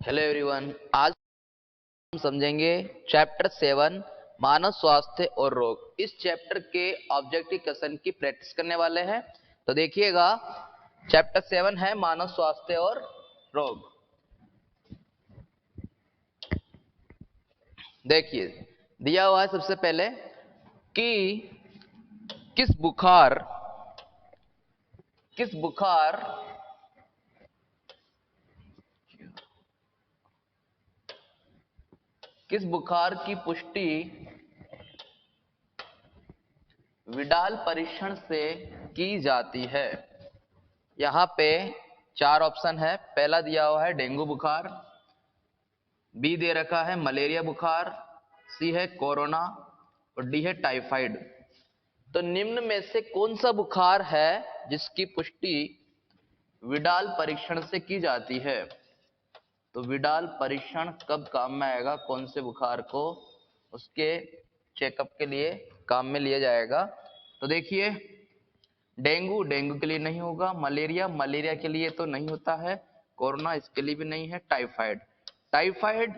Hello everyone. आज हम समझेंगे चैप्टर 7 मानव स्वास्थ्य और रोग। इस चैप्टर के ऑब्जेक्टिव क्वेश्चन की प्रैक्टिस करने वाले हैं। तो देखिएगा, चैप्टर 7 है मानव स्वास्थ्य और रोग। देखिए, दिया हुआ है सबसे पहले कि किस बुखार की पुष्टि विडाल परीक्षण से की जाती है। यहाँ पे 4 ऑप्शन है। पहला दिया हुआ है डेंगू बुखार, बी दे रखा है मलेरिया बुखार, सी है कोरोना और डी है टाइफाइड। तो निम्न में से कौन सा बुखार है जिसकी पुष्टि विडाल परीक्षण से की जाती है? तो विडाल परीक्षण कब काम में आएगा, कौन से बुखार को उसके चेकअप के लिए काम में लिया जाएगा? तो देखिए, डेंगू के लिए नहीं होगा, मलेरिया के लिए तो नहीं होता है, कोरोना इसके लिए भी नहीं है, टाइफाइड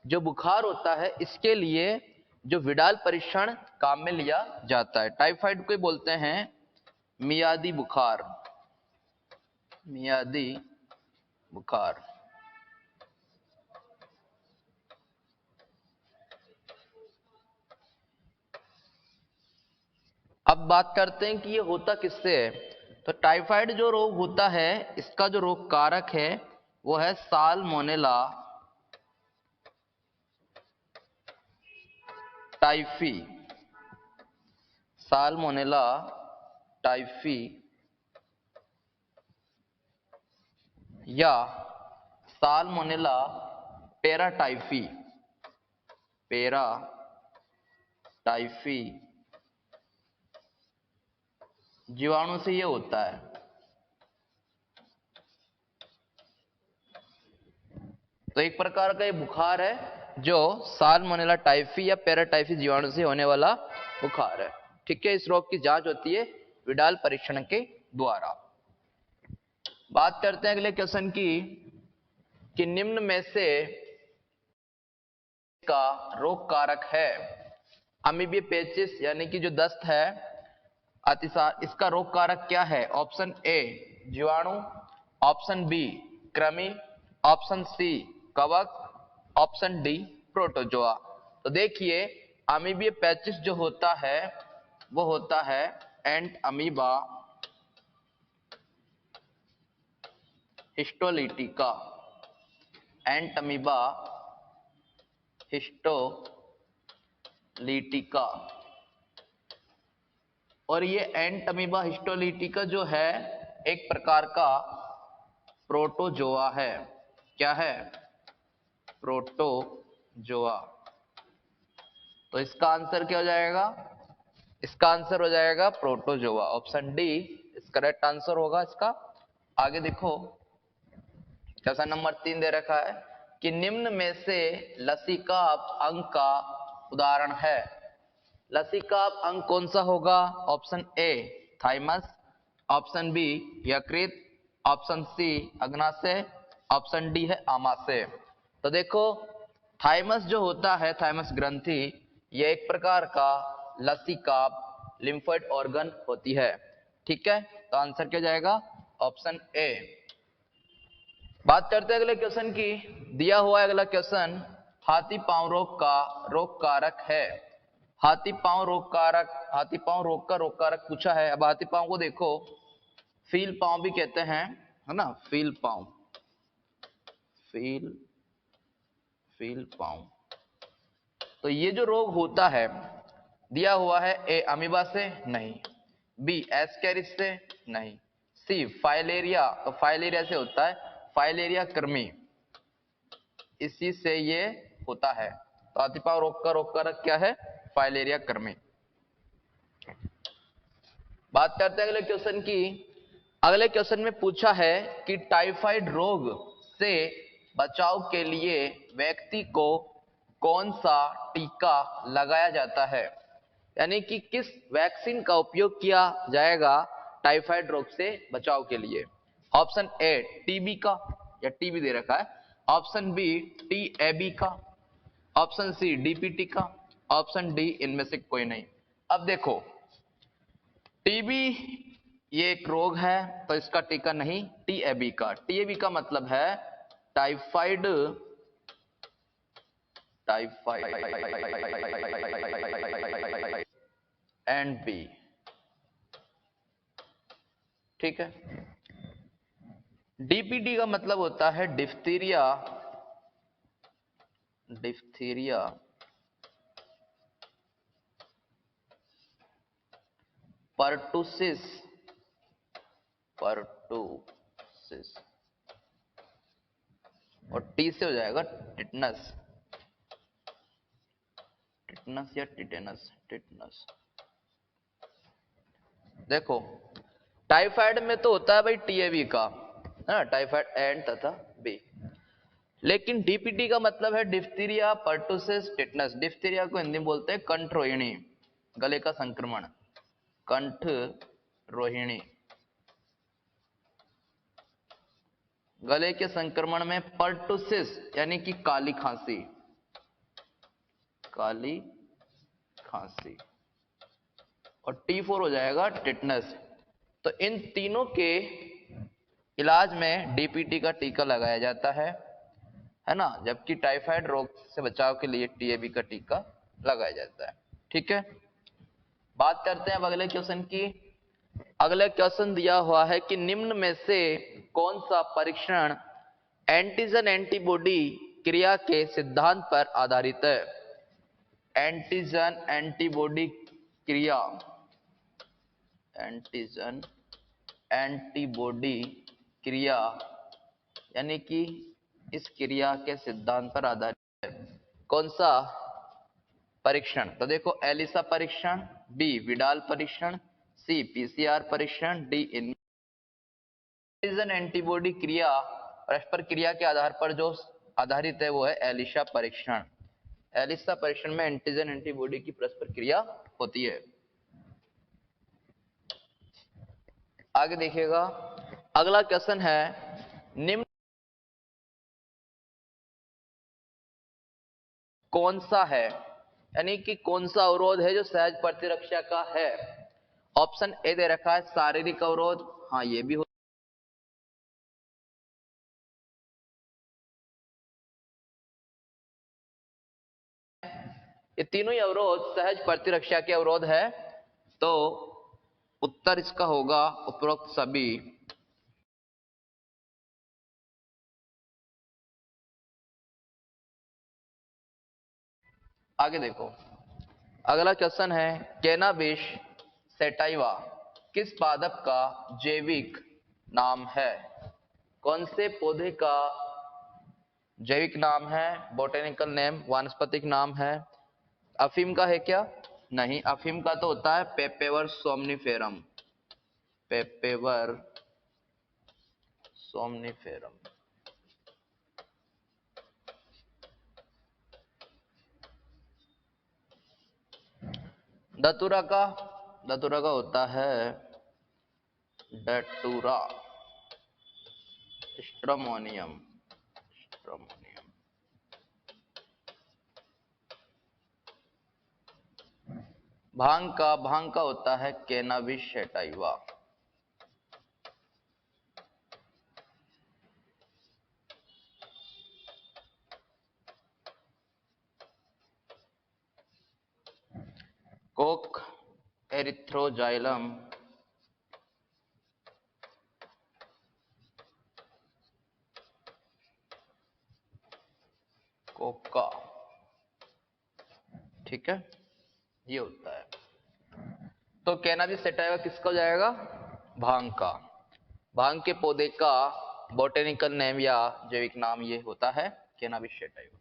जो बुखार होता है इसके लिए जो विडाल परीक्षण काम में लिया जाता है। टाइफाइड को बोलते हैं मियादी बुखार। अब बात करते हैं कि ये होता किससे है। तो टाइफाइड जो रोग होता है इसका जो रोग कारक है वो है साल्मोनेला टाइफी या साल्मोनेला पेराटाइफी जीवाणु से ये होता है। तो एक प्रकार का ये बुखार है जो साल्मोनेला टाइफी या पेराटाइफी जीवाणु से होने वाला बुखार है। ठीक है, इस रोग की जांच होती है विडाल परीक्षण के द्वारा। बात करते हैं अगले क्वेश्चन की कि निम्न में से का रोग कारक है। अमीबिया पेचिस यानी कि जो दस्त है, अतिसार, इसका रोग कारक क्या है? ऑप्शन ए जीवाणु, ऑप्शन बी कृमि, ऑप्शन सी कवक, ऑप्शन डी प्रोटोजोआ। तो देखिए, अमीबिया पेचिस जो होता है वो होता है एंट अमीबा हिस्टोलिटिका। और ये एंट अमीबा हिस्टोलिटिका जो है एक प्रकार का प्रोटोजोआ है। क्या है? प्रोटोजोआ। तो इसका आंसर क्या हो जाएगा? इसका आंसर हो जाएगा प्रोटोजोआ। ऑप्शन डी इस करेक्ट आंसर होगा इसका। आगे देखो, क्वेश्चन नंबर 3 दे रखा है कि निम्न में से लसीकाप अंग का उदाहरण है। लसीकाप अंग कौन सा होगा? Option A thymus, option B यकृत, ऑप्शन सी अग्नाशय, ऑप्शन डी है आमाशय। तो देखो, थाइमस जो होता है, थाइमस ग्रंथि, ये एक प्रकार का लसीकाप लिम्फोइड ऑर्गन होती है। ठीक है, तो आंसर क्या जाएगा? Option A. बात करते हैं अगले क्वेश्चन की। दिया हुआ है अगला क्वेश्चन, हाथी पांव रोग का रोग कारक है। हाथी पांव रोग का रोग कारक पूछा है। अब हाथी पांव को देखो, फील पांव भी कहते हैं, है ना, फील पांव। तो ये जो रोग होता है दिया हुआ है, ए अमीबा से नहीं, बी एस्केरिस से नहीं, सी फाइलेरिया, तो फाइलेरिया से होता है, फाइलेरिया कृमि, इसी से ये होता है। तो हाथी पांव रोग का रोग कारक क्या है? फाइलेरिया कृमि। बात करते हैं अगले क्वेश्चन की। अगले क्वेश्चन में पूछा है कि टाइफाइड रोग से बचाव के लिए व्यक्ति को कौन सा टीका लगाया जाता है, यानी कि किस वैक्सीन का उपयोग किया जाएगा टाइफाइड रोग से बचाव के लिए? ऑप्शन ए टीबी का, या टीबी दे रखा है, ऑप्शन बी टीएबी का, ऑप्शन सी डीपीटी का, ऑप्शन डी इनमें से कोई नहीं। अब देखो टीबी ये एक रोग है तो इसका टीका नहीं, टीएबी का। टीएबी का मतलब है टाइफाइड एंड बी, ठीक है। डीपीटी का मतलब होता है डिफ्थीरिया, डिफ्थीरिया पर्टुसिस, पर्टुसिस, और टी से हो जाएगा टिटनस, टिटनस या टिटेनस, टिटनस। देखो टाइफाइड में तो होता है भाई टीएबी का, है ना, टाइफाइड एंड तथा बी। लेकिन डीपीटी का मतलब है डिफ्थीरिया पर्टुसिस टिटनस। डिफ्थीरिया को हिंदी में बोलते हैं कंठ रोहिणी, गले का संक्रमण, कंठ रोहिणी। गले के संक्रमण में पर्टुसिस यानी कि काली खांसी, काली खांसी, और T4 हो जाएगा टिटनस। तो इन तीनों के इलाज में डीपीटी का टीका लगाया जाता है ना, जबकि टाइफाइड रोग से बचाव के लिए टीएबी का टीका लगाया जाता है। ठीक है, बात करते हैं अब अगले क्वेश्चन की। अगले क्वेश्चन दिया हुआ है कि निम्न में से कौन सा परीक्षण एंटीजन एंटीबॉडी क्रिया के सिद्धांत पर आधारित है। एंटीजन एंटीबॉडी क्रिया, एंटीजन एंटीबॉडी क्रिया यानी कि इस क्रिया के सिद्धांत पर आधारित है कौन सा परीक्षण। तो देखो एलिसा परीक्षण, बी विडाल परीक्षण, सी पीसीआर परीक्षण, डी एंटीजन एंटीबॉडी क्रिया परस्पर क्रिया के आधार पर जो आधारित है वो है एलिसा परीक्षण। एलिसा परीक्षण में एंटीजन एंटीबॉडी की परस्पर क्रिया होती है। आगे देखिएगा, अगला क्वेश्चन है निम्न कौन सा है, यानी कि कौन सा अवरोध है जो सहज प्रतिरक्षा का है। ऑप्शन ए दे रखा है शारीरिक अवरोध, हाँ ये भी हो, ये तीनों ही अवरोध सहज प्रतिरक्षा के अवरोध है। तो उत्तर इसका होगा उपरोक्त सभी। आगे देखो, अगला क्वेश्चन है कैनाबिस सैटाइवा किस पादप का जैविक नाम है। कौन से पौधे का जैविक नाम है, बोटेनिकल नेम, वानस्पतिक नाम है। अफीम का है क्या, नहीं, अफीम का तो होता है पेपेवर सोमनिफेरम, पेपेवर सोमनिफेरम। धतूरा का होता है डटूरा, स्ट्रोमोनियम, स्ट्रोमोनियम। भांग का होता है cannabis sativa. Coke Erythroxylum, Coca, ठीक है, ये होता है। तो कैनाबिस सैटाइवा किसका हो जाएगा, भांग का। भांग के पौधे का बोटेनिकल नेम या जैविक नाम ये होता है कैनाबिस सैटाइवा।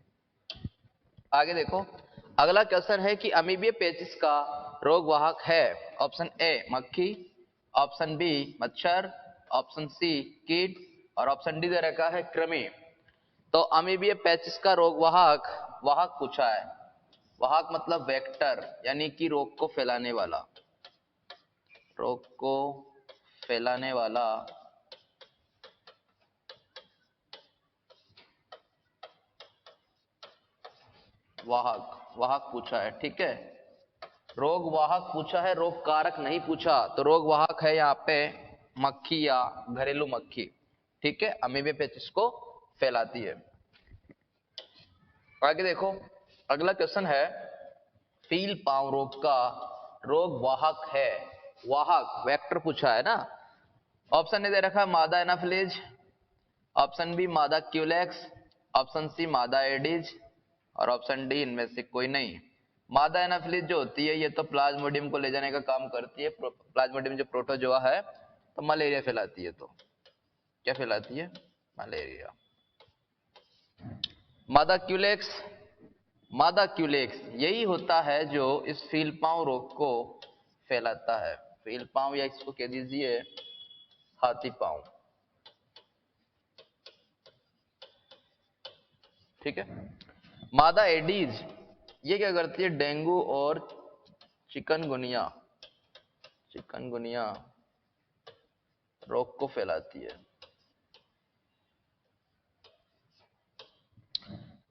आगे देखो, अगला क्वेश्चन है कि अमीबिया पेचिस का रोग वाहक है। ऑप्शन ए मक्खी, ऑप्शन बी मच्छर, ऑप्शन सी कीट, और ऑप्शन डी दे रखा है कृमि। तो अमीबिया पेचिस का रोग वाहक, वाहक पूछा है, वाहक मतलब वेक्टर यानी कि रोग को फैलाने वाला, रोग को फैलाने वाला वाहक, वाहक पूछा है, ठीक है। रोग वाहक पूछा है, रोग कारक नहीं पूछा। तो रोग वाहक है यहाँ पे मक्खी या घरेलू मक्खी, ठीक है, अमीबे पेचिस को फैलाती है। आगे देखो, अगला क्वेश्चन है फील पाँव रोग का रोग वाहक है, वाहक वेक्टर पूछा है ना। ऑप्शन ए दे रखा है मादा एनाफिलीज, ऑप्शन बी मादा क्यूलेक्स, ऑप्शन सी मादा एडिज और ऑप्शन डी इनमें से कोई नहीं। मादा एनाफिलीज जो होती है ये तो प्लाज्मोडियम को ले जाने का काम करती है। प्लाज्मोडियम जो प्रोटोजोआ है तो मलेरिया फैलाती है। तो क्या फैलाती है? मलेरिया। मादा क्यूलेक्स, मादा क्यूलेक्स यही होता है जो इस फील पाँव रोग को फैलाता है। फील पाँव या इसको कह दीजिए हाथी पाँव, ठीक है। मादा एडीज ये क्या करती है? डेंगू और चिकनगुनिया, चिकनगुनिया रोग को फैलाती है।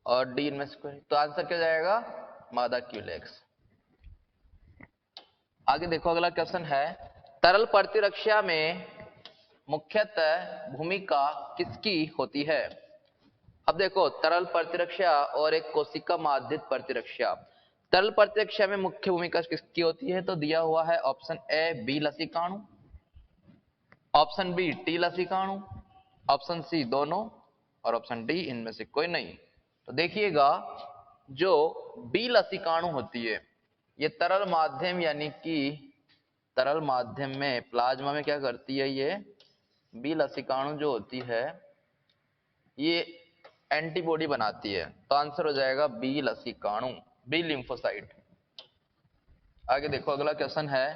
और डी इनमें से कोई, तो आंसर क्या जाएगा? मादा क्यूलेक्स। आगे देखो, अगला क्वेश्चन है तरल प्रतिरक्षा में मुख्यतः भूमिका किसकी होती है? अब देखो, तरल प्रतिरक्षा और एक कोशिका माध्यित प्रतिरक्षा। तरल प्रतिरक्षा में मुख्य भूमिका किसकी होती है? तो दिया हुआ है ऑप्शन ए बी लसीकाणु, ऑप्शन बी टी लसीकाणु, ऑप्शन सी दोनों और ऑप्शन डी इनमें से कोई नहीं। तो देखिएगा, जो बी लसीकाणु होती है ये तरल माध्यम यानी कि तरल माध्यम में प्लाज्मा में क्या करती है? ये बी लसीकाणु जो होती है ये एंटीबॉडी बनाती है। तो आंसर हो जाएगा बी लसीकाणु, बी लिम्फोसाइट। आगे देखो, अगला क्वेश्चन है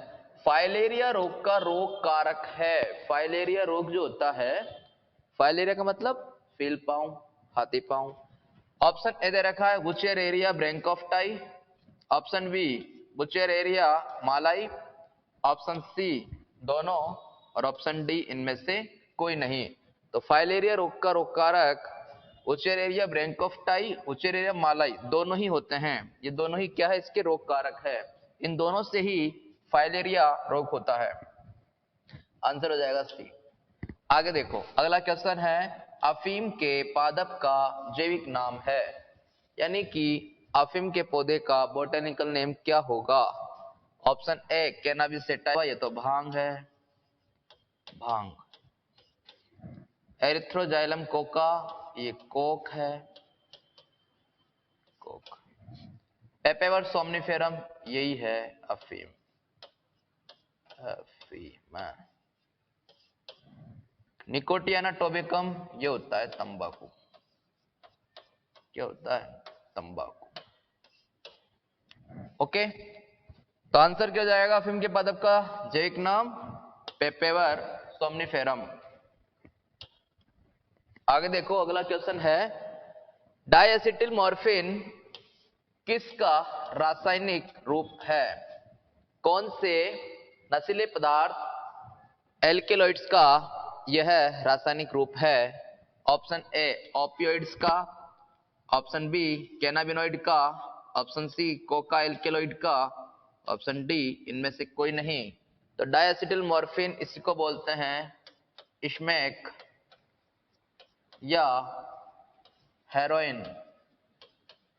फाइलेरिया रोग का रोग कारक है। फाइलेरिया रोग जो होता है, फाइलेरिया का मतलब फील पाँव, हाथी पाँव। ऑप्शन ए दे रखा है बुचेरेरिया ब्रैंकोफ्टाई, ऑप्शन बी बुचेरेरिया मालाई, ऑप्शन सी दोनों और ऑप्शन डी इनमें से कोई नहीं। तो फाइलेरिया रोग का रोग कारक उचेरेरिया ब्रैंकोफ्टाई, उचेरेरिया मालाई दोनों ही होते हैं। ये दोनों ही क्या है? इसके रोग कारक है। इन दोनों से ही फाइलेरिया रोग होता है। आंसर हो जाएगा सी। आगे देखो, अगला क्वेश्चन है अफीम के पादप का जैविक नाम है, यानी कि अफीम के पौधे का बोटेनिकल नेम क्या होगा? ऑप्शन ए कैनाबिस सैटिवा, ये तो भांग है, भांग। एरिथ्रोजाइलम कोका, ये कोक है, कोक। पेपेवर सोमनिफेरम, यही है अफीम, अफीम। निकोटियाना टोबेकम, ये होता है तंबाकू। क्या होता है? तंबाकू। ओके, तो आंसर क्या जाएगा अफीम के पादप का जैविक नाम? पेपेवर सोमनिफेरम। आगे देखो, अगला क्वेश्चन है डायएसिटिल मॉर्फिन किसका रासायनिक रूप है? कौन से नशीले पदार्थ एल्केलॉइड्स का यह रासायनिक रूप है? ऑप्शन ए ओपियोइड्स का, ऑप्शन बी कैनाबिनॉइड का, ऑप्शन सी कोका एल्केलॉइड का, ऑप्शन डी इनमें से कोई नहीं। तो डायएसिटिल मॉर्फिन इसी को बोलते हैं स्मैक या हेरोइन,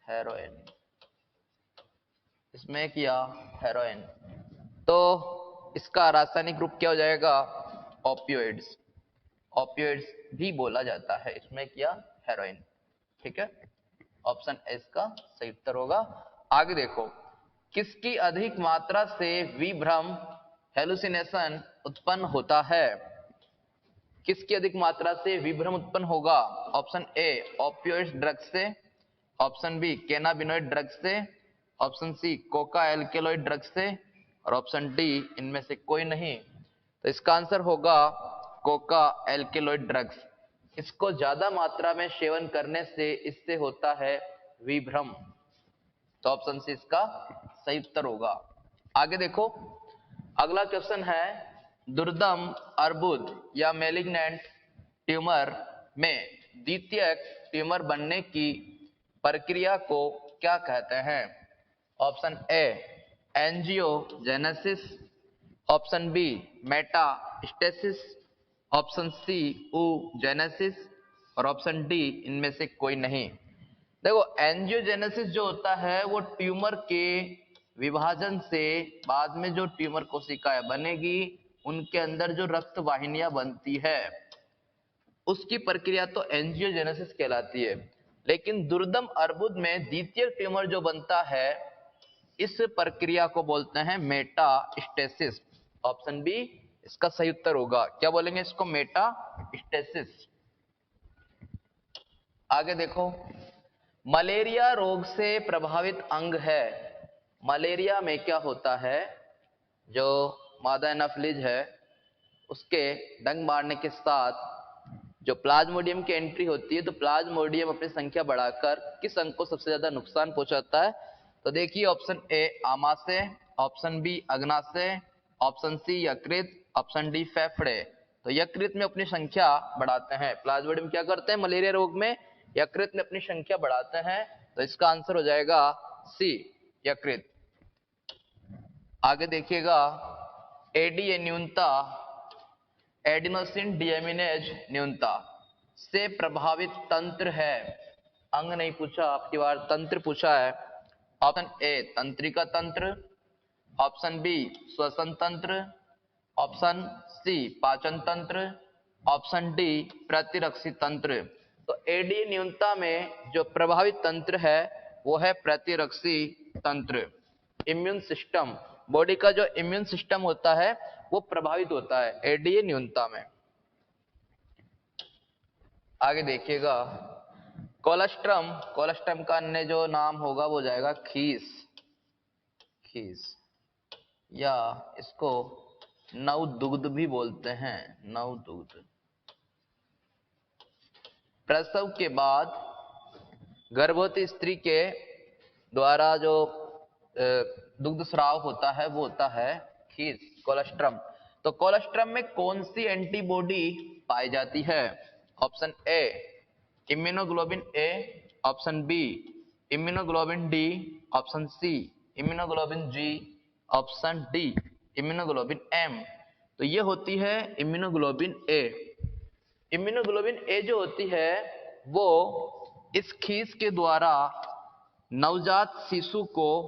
हेरोइन, स्मैक या हेरोइन। तो इसका रासायनिक रूप क्या हो जाएगा? ओपियोइड्स, ओपियोइड्स भी बोला जाता है स्मैक या हेरोइन, ठीक है। ऑप्शन ए इसका सही उत्तर होगा। आगे देखो, किसकी अधिक मात्रा से विभ्रम हेलुसिनेशन उत्पन्न होता है? किसकी अधिक मात्रा से विभ्रम उत्पन्न होगा? ऑप्शन ए ओपियोइड ड्रग से, ऑप्शन बी कैनाबिनॉइड ड्रग से, option C coca alkaloid drug से और ऑप्शन डी इनमें से कोई नहीं। तो इसका आंसर होगा कोका एल्केलॉइड ड्रग्स। इसको ज्यादा मात्रा में सेवन करने से इससे होता है विभ्रम। तो ऑप्शन सी इसका सही उत्तर होगा। आगे देखो, अगला क्वेश्चन है दुर्दम अर्बुद या मैलिग्नेंट ट्यूमर में द्वितीयक ट्यूमर बनने की प्रक्रिया को क्या कहते हैं? Option A angiogenesis, option B metastasis, option C oogenesis और ऑप्शन डी इनमें से कोई नहीं। देखो एंजियोजेनेसिस जो होता है वो ट्यूमर के विभाजन से बाद में जो ट्यूमर कोशिकाएं बनेगी उनके अंदर जो रक्त वाहिनियां बनती है उसकी प्रक्रिया तो एंजियोजेनेसिस कहलाती है। लेकिन दुर्दम अर्बुद में द्वितीय ट्यूमर जो बनता है इस प्रक्रिया को बोलते हैं मेटास्टेसिस। ऑप्शन बी इसका सही उत्तर होगा। क्या बोलेंगे इसको? मेटास्टेसिस। आगे देखो, मलेरिया रोग से प्रभावित अंग है। मलेरिया में क्या होता है? जो मादा एनाफिलीज है उसके डंक मारने के साथ जो प्लाज्मोडियम की एंट्री होती है तो प्लाज्मोडियम अपनी संख्या बढ़ाकर किस अंग को सबसे ज्यादा नुकसान पहुंचाता है? तो देखिए ऑप्शन ए आमाशय, ऑप्शन बी अग्नाशय, ऑप्शन सी यकृत, ऑप्शन डी फेफड़े। तो यकृत में अपनी संख्या बढ़ाते हैं। प्लाज्मोडियम क्या करते हैं मलेरिया रोग में? यकृत में अपनी संख्या बढ़ाते हैं। तो इसका आंसर हो जाएगा सी यकृत। आगे देखिएगा, एडीए न्यूनता, एडिनोसिन डीएमिनेज न्यूनता से प्रभावित तंत्र है। अंग नहीं पूछा, आपकी बार तंत्र पूछा है। ऑप्शन ए तंत्रिका तंत्र, ऑप्शन बी श्वसन तंत्र, ऑप्शन सी पाचन तंत्र, ऑप्शन डी प्रतिरक्षी तंत्र। तो एडी न्यूनता में जो प्रभावित तंत्र है वो है प्रतिरक्षी तंत्र। इम्यून सिस्टम, बॉडी का जो इम्यून सिस्टम होता है वो प्रभावित होता है एडीए न्यूनता में। आगे देखिएगा, कोलेस्ट्रम, कोलेस्ट्रम का अन्य जो नाम होगा वो जाएगा खीस, खीस या इसको नवदुग्ध भी बोलते हैं, नवदुग्ध। प्रसव के बाद गर्भवती स्त्री के द्वारा जो दुग्ध स्राव होता है वो होता है खीस, कोलेस्ट्रम। तो कोलेस्ट्रम में कौन सी एंटीबॉडी पाई जाती है? Option A immunoglobin A, option B immunoglobin D, option C immunoglobin G, option D immunoglobin M. तो ये होती है इम्यूनोग्लोबिन ए। इम्यूनोग्लोबिन ए जो होती है वो इस खीस के द्वारा नवजात शिशु को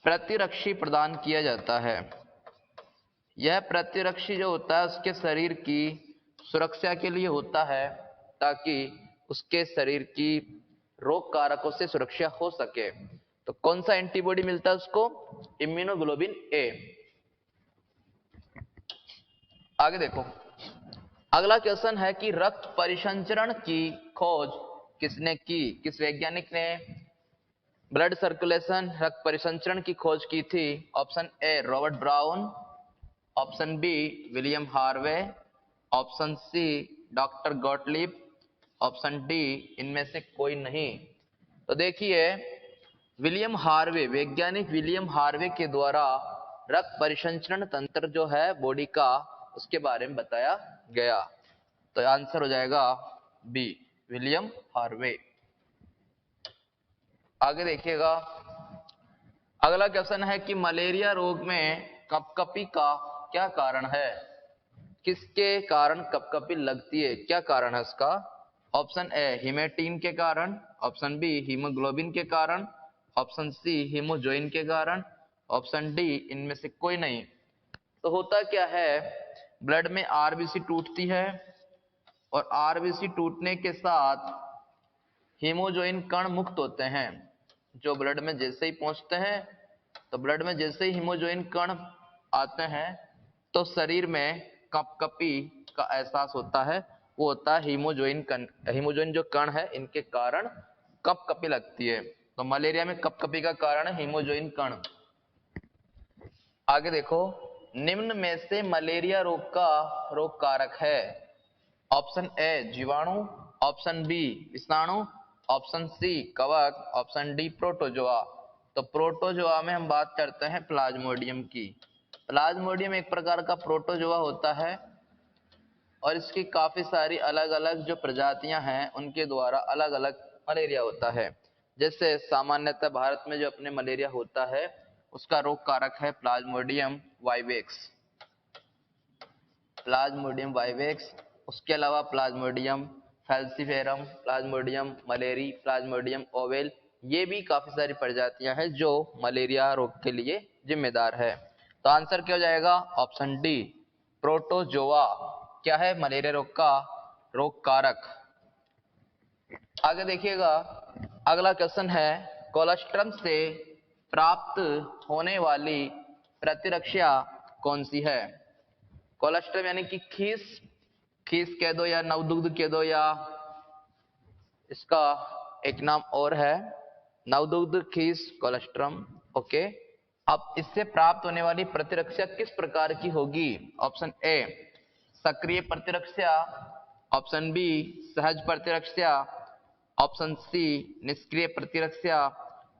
प्रतिरक्षी प्रदान किया जाता है। यह प्रतिरक्षी जो होता है उसके शरीर की सुरक्षा के लिए होता है ताकि उसके शरीर की रोग कारकों से सुरक्षा हो सके। तो कौन सा एंटीबॉडी मिलता है उसको? इम्यूनोग्लोबिन ए। आगे देखो, अगला क्वेश्चन है कि रक्त परिसंचरण की खोज किसने की? किस वैज्ञानिक ने ब्लड सर्कुलेशन, रक्त परिसंचरण की खोज की थी? Option A Robert Brown, option B William Harvey, option C doctor Gottlieb, option D इनमें से कोई नहीं। तो देखिए विलियम हार्वे, वैज्ञानिक विलियम हार्वे के द्वारा रक्त परिसंचरण तंत्र जो है बॉडी का उसके बारे में बताया गया। तो आंसर हो जाएगा बी विलियम हार्वे। आगे देखिएगा, अगला क्वेश्चन है कि मलेरिया रोग में कपकपी का क्या कारण है? किसके कारण कपकपी लगती है? क्या कारण है उसका? ऑप्शन ए हिमेटीन के कारण, ऑप्शन बी हीमोग्लोबिन के कारण, ऑप्शन सी हीमोजोइन के कारण, ऑप्शन डी इनमें से कोई नहीं। तो होता क्या है, ब्लड में आरबीसी टूटती है और आरबीसी टूटने के साथ हीमोजोइन कण मुक्त होते हैं। जो ब्लड में जैसे ही पहुंचते हैं तो ब्लड में जैसे ही हीमोजोइन कण आते हैं तो शरीर में कपकपी का एहसास होता है। वो होता है हीमोजोइन कण, हीमोजोइन जो कण है इनके कारण कपकपी लगती है। तो मलेरिया में कपकपी का कारण है हीमोजोइन कण। आगे देखो, निम्न में से मलेरिया रोग का रोग कारक है? ऑप्शन ए जीवाणु, ऑप्शन बी विषाणु, ऑप्शन सी कवक, ऑप्शन डी प्रोटोजोआ। तो प्रोटोजोआ में हम बात करते हैं प्लाज्मोडियम की। प्लाज्मोडियम एक प्रकार का प्रोटोजोआ होता है और इसकी काफी सारी अलग अलग जो प्रजातियां हैं उनके द्वारा अलग अलग मलेरिया होता है। जैसे सामान्यतः भारत में जो अपने मलेरिया होता है उसका रोग कारक है प्लाज्मोडियम वाइवेक्स, प्लाज्मोडियम वाइवेक्स। उसके अलावा Plasmodium falciparum, Plasmodium malariae, Plasmodium oval, ये भी काफी सारी प्रजातियां हैं जो मलेरिया रोग के लिए जिम्मेदार है। तो आंसर क्या हो जाएगा? ऑप्शन डी प्रोटोजोआ क्या है मलेरिया रोग का रोग कारक। आगे देखिएगा, अगला क्वेश्चन है कोलोस्ट्रम से प्राप्त होने वाली प्रतिरक्षा कौन सी है? कोलोस्ट्रम यानी कि खीस, खीस कह दो या नवदुग्ध कह दो, या इसका एक नाम और है नवदुग्ध खीस कोलोस्ट्रम। ओके, अब इससे प्राप्त होने वाली प्रतिरक्षा किस प्रकार की होगी? ऑप्शन ए सक्रिय प्रतिरक्षा, ऑप्शन बी सहज प्रतिरक्षा, ऑप्शन सी निष्क्रिय प्रतिरक्षा,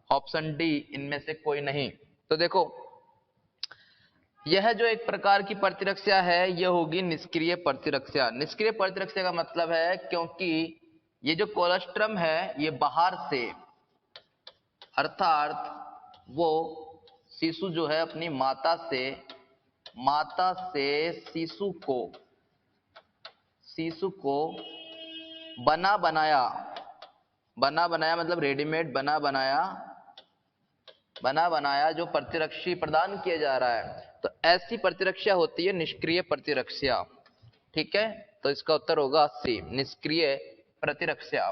ऑप्शन डी इनमें से कोई नहीं। तो देखो, यह जो एक प्रकार की प्रतिरक्षा है यह होगी निष्क्रिय प्रतिरक्षा। निष्क्रिय प्रतिरक्षा का मतलब है क्योंकि ये जो कोलोस्ट्रम है ये बाहर से, अर्थात वो शिशु जो है अपनी माता से शिशु को बना बनाया मतलब रेडीमेड बना बनाया जो प्रतिरक्षी प्रदान किया जा रहा है, तो ऐसी प्रतिरक्षा होती है निष्क्रिय प्रतिरक्षा। ठीक है, तो इसका उत्तर होगा सी निष्क्रिय प्रतिरक्षा।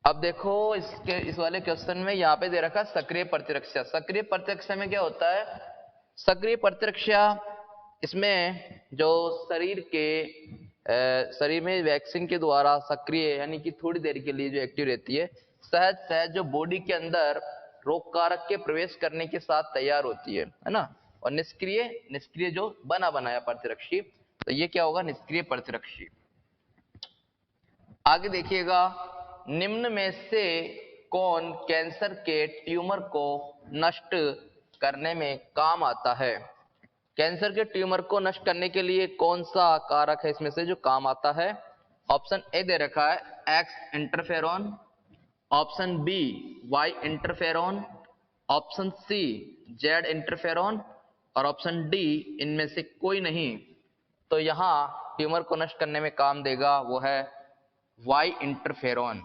अब देखो इस वाले क्वेश्चन में यहाँ पे दे रखा है सक्रिय प्रतिरक्षा। सक्रिय प्रतिरक्षा में क्या होता है? सक्रिय प्रतिरक्षा इसमें जो शरीर में वैक्सीन के द्वारा सक्रिय यानी कि थोड़ी देर के लिए जो एक्टिव रहती है, सहज जो बॉडी के अंदर रोग कारक के प्रवेश करने के साथ तैयार होती है ना। और निष्क्रिय जो बना बनाया प्रतिरक्षी, तो ये क्या होगा? निष्क्रिय प्रतिरक्षी। आगे देखिएगा, निम्न में से कौन कैंसर के ट्यूमर को नष्ट करने में काम आता है? कैंसर के ट्यूमर को नष्ट करने के लिए कौन सा कारक है इसमें से जो काम आता है? ऑप्शन ए दे रखा है X interferon, option B Y interferon, option C Z interferon और ऑप्शन डी इनमें से कोई नहीं। तो यहां ट्यूमर को नष्ट करने में काम देगा वो है वाई इंटरफेरॉन।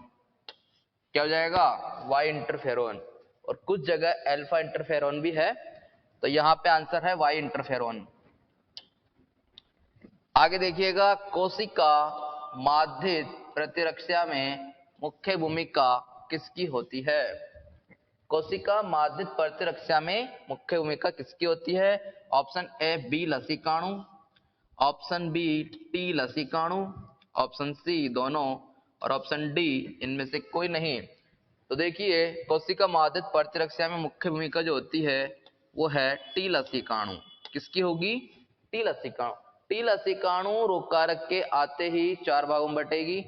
क्या हो जाएगा? Y interferon. और कुछ जगह अल्फा इंटरफेरॉन भी है, तो यहां पे आंसर है वाई इंटरफेरॉन। आगे देखिएगा, कोशिका माध्यित प्रतिरक्षा में मुख्य भूमिका किसकी होती है? कोशिका माध्यित प्रतिरक्षा में मुख्य भूमिका किसकी होती है? ऑप्शन ए बी लसीकाणु, ऑप्शन बी टी लसीकाणु, ऑप्शन सी दोनों और ऑप्शन डी इनमें से कोई नहीं। तो देखिए, कोशिका माध्यित प्रतिरक्षा में मुख्य भूमिका जो होती है वो है टी लसीकाणु। किसकी होगी? टी लसीकाणु। टी लसीकाणु रोग कारक के आते ही 4 भागों में बटेगी,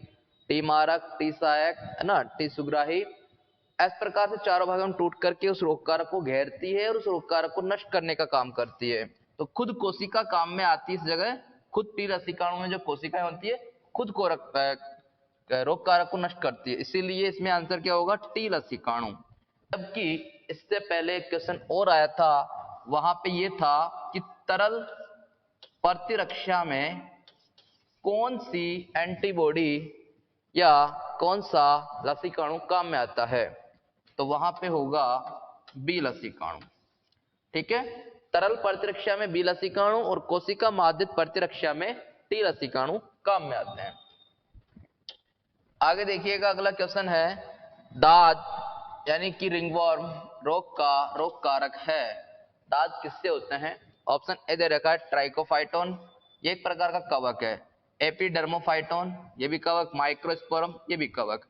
टी मारक, टी सहायक, है ना, टी सुग्राही। इस प्रकार से चारों भागों में टूट करके उस रोग कारक को घेरती है और उस रोग कारक को नष्ट करने का काम करती है। तो खुद कोशिका काम में आती है इस जगह, खुद टी लसीकाणु में जो कोशिकाएं होती है खुद को रोग कारक को नष्ट करती है, इसीलिए इसमें आंसर क्या होगा? टी लसीकाणु। जबकि इससे पहले एक क्वेश्चन और आया था, वहां पे ये था कि तरल प्रतिरक्षा में कौन सी एंटीबॉडी या कौन सा लसीकाणु काम में आता है? तो वहां पे होगा बी लसीकाणु। ठीक है, तरल प्रतिरक्षा में बी लसीकाणु और कोशिका माध्यित प्रतिरक्षा में टी लसीकाणु काम में आते हैं। आगे देखिएगा, अगला क्वेश्चन है दाद यानी कि रिंगवर्म रोग कारक है। दाद किससे होते हैं? ऑप्शन ए दे रखा है ट्राइकोफाइटोन, ये एक प्रकार का कवक है, एपिडर्मोफाइटोन ये भी कवक, माइक्रोस्पोरम ये भी कवक,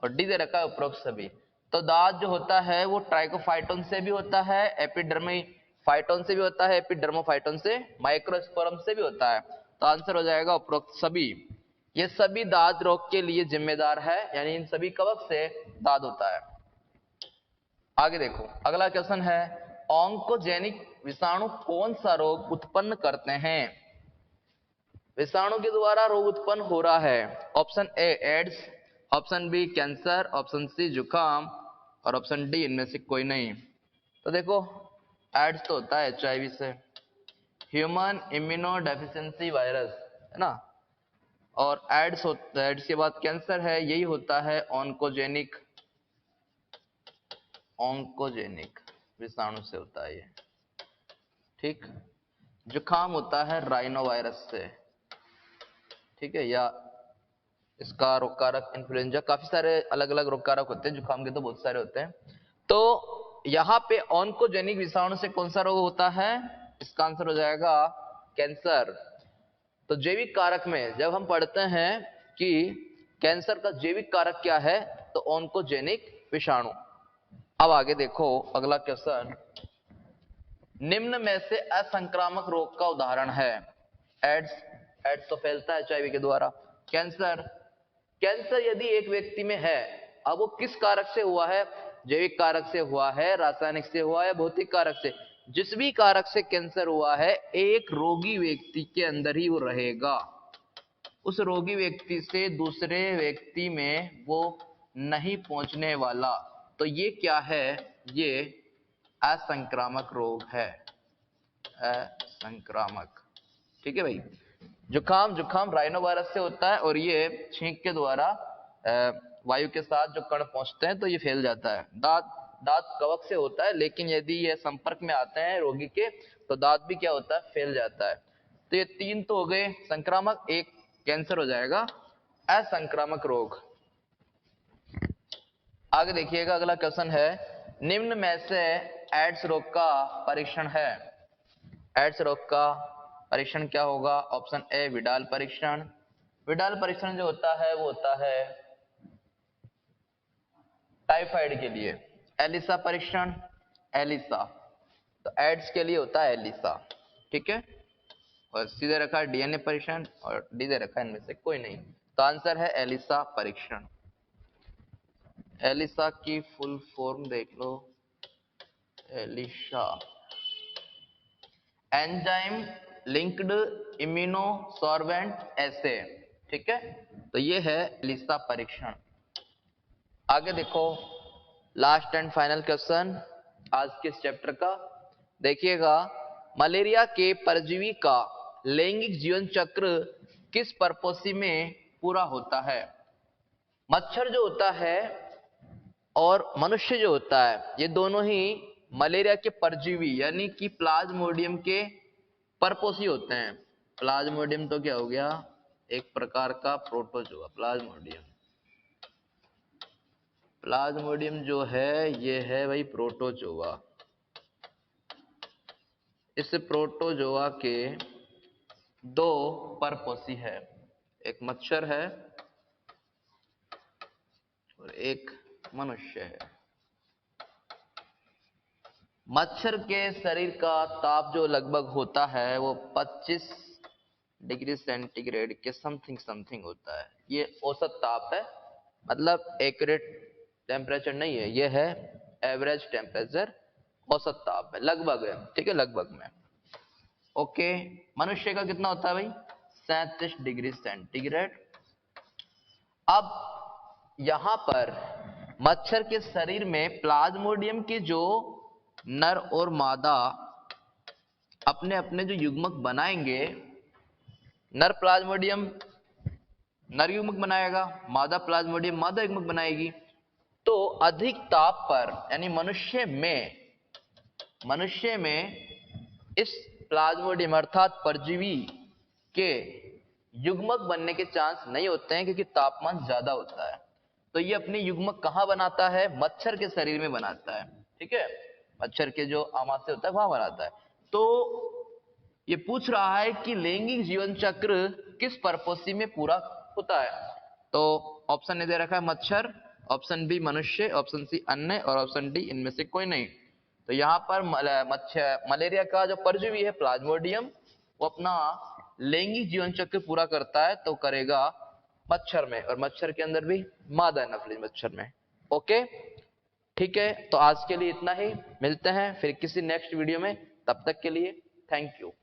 और डी दे रखा है उपरोक्त सभी। तो दाद जो होता है वो ट्राइकोफाइटोन से भी होता है, एपिडर्मीफाइटोन से भी होता है, एपिडर्मोफाइटोन से, माइक्रोस्पोरम से भी होता है। तो आंसर हो जाएगा उपरोक्त सभी। ये सभी दाद रोग के लिए जिम्मेदार है, यानी इन सभी कवक से दाद होता है। आगे देखो, अगला क्वेश्चन है ऑन्कोजेनिक विषाणु कौन सा रोग उत्पन्न करते हैं? विषाणु के द्वारा रोग उत्पन्न हो रहा है। Option A AIDS, option B cancer, ऑप्शन सी जुकाम और ऑप्शन डी इनमें से कोई नहीं। तो देखो एड्स तो होता है HIV से, ह्यूमन इम्यूनो डेफिशिएंसी वायरस है ना, और एड्स होता है, एड्स के बाद कैंसर है, यही होता है ऑन्कोजेनिक विषाणु से होता है ये, ठीक। जुकाम होता है राइनो वायरस से, ठीक है, या इसका रोग कारक इन्फ्लुएंजा, काफी सारे अलग अलग रोग कारक होते हैं, जुकाम के तो बहुत सारे होते हैं। तो यहाँ पे ऑन्कोजेनिक विषाणु से कौन सा रोग होता है? इसका आंसर हो जाएगा कैंसर। तो जैविक कारक में जब हम पढ़ते हैं कि कैंसर का जैविक कारक क्या है, तो ऑन्कोजेनिक विषाणु। अब आगे देखो अगला क्वेश्चन, निम्न में से असंक्रामक रोग का उदाहरण है? एड्स तो फैलता है HIV के द्वारा। कैंसर यदि एक व्यक्ति में है, अब वो किस कारक से हुआ है? जैविक कारक से हुआ है, रासायनिक से हुआ है, भौतिक कारक से? जिस भी कारक से कैंसर हुआ है, एक रोगी व्यक्ति के अंदर ही वो रहेगा, उस रोगी व्यक्ति से दूसरे व्यक्ति में वो नहीं पहुंचने वाला। तो ये क्या है? ये असंक्रामक रोग है, असंक्रामक, ठीक है भाई। जुकाम राइनो वायरस से होता है और ये छींक के द्वारा वायु के साथ जो कण पहुंचते हैं तो ये फैल जाता है। दांत कवक से होता है, लेकिन यदि ये संपर्क में आते हैं रोगी के तो दांत भी क्या होता है? फैल जाता है। तो ये 3 तो हो गए संक्रामक, एक कैंसर हो जाएगा असंक्रामक रोग। आगे देखिएगा अगला क्वेश्चन है, निम्न में से एड्स रोग का परीक्षण है? एड्स रोग का परीक्षण क्या होगा? ऑप्शन ए विडाल परीक्षण। विडाल परीक्षण जो होता है वो होता है टाइफाइड के लिए। एलिसा परीक्षण, एलिसा, तो एड्स के लिए होता है एलिसा, ठीक है। और सीधे रखा है DNA परीक्षण और डी दे रखा है इनमें से कोई नहीं, तो आंसर है एलिसा परीक्षण। एलिसा की फुल फॉर्म देख लो, एलिसा एंजाइम लिंक्ड इम्यूनोसॉर्बेंट एसे, ठीक है। तो ये है एलिसा परीक्षण। आगे देखो लास्ट एंड फाइनल क्वेश्चन आज के इस चैप्टर का, देखिएगा मलेरिया के परजीवी का लैंगिक जीवन चक्र किस परपोषी में पूरा होता है? मच्छर जो होता है और मनुष्य जो होता है, ये दोनों ही मलेरिया के परजीवी यानी कि प्लाज्मोडियम के परपोषी होते हैं। प्लाज्मोडियम तो क्या हो गया? एक प्रकार का प्रोटोजोआ। प्लाज्मोडियम जो है ये है भाई प्रोटोजोआ। इस प्रोटोजोआ के 2 परपोषी है, एक मच्छर है और एक मनुष्य है। मच्छर के शरीर का ताप जो लगभग होता है वो 25 डिग्री सेंटीग्रेड के समथिंग होता है। ये औसत ताप है, मतलब एक्यूरेट टेम्परेचर नहीं है, ये है एवरेज टेम्परेचर, औसत ताप है, लगभग है, ठीक है, लगभग में। ओके, मनुष्य का कितना होता है भाई? 37 डिग्री सेंटीग्रेड। अब यहां पर मच्छर के शरीर में प्लाज्मोडियम के जो नर और मादा अपने अपने जो युग्मक बनाएंगे, नर प्लाज्मोडियम नर युग्मक बनाएगा, मादा प्लाज्मोडियम मादा युग्मक बनाएगी। तो अधिक ताप पर यानी मनुष्य में इस प्लाज्मोडियम अर्थात परजीवी के युग्मक बनने के चांस नहीं होते हैं, क्योंकि तापमान ज्यादा होता है। तो ये अपनी युग्मक कहां बनाता है? मच्छर के शरीर में बनाता है, ठीक है, मच्छर के जो आमाशय होता है वहां बनाता है। तो ये पूछ रहा है कि लैंगिक जीवन चक्र किस परपोषी में पूरा होता है? तो ऑप्शन ए दे रखा है मच्छर, ऑप्शन बी मनुष्य, ऑप्शन सी अन्य और ऑप्शन डी इनमें से कोई नहीं। तो यहाँ पर मलेरिया का जो परजीवी है प्लाज्मोडियम, वो अपना लैंगिक जीवन चक्र पूरा करता है, तो करेगा मच्छर में, और मच्छर के अंदर भी मादा एनाफिलिस मच्छर में। ओके, ठीक है, तो आज के लिए इतना ही, मिलते हैं फिर किसी नेक्स्ट वीडियो में। तब तक के लिए थैंक यू।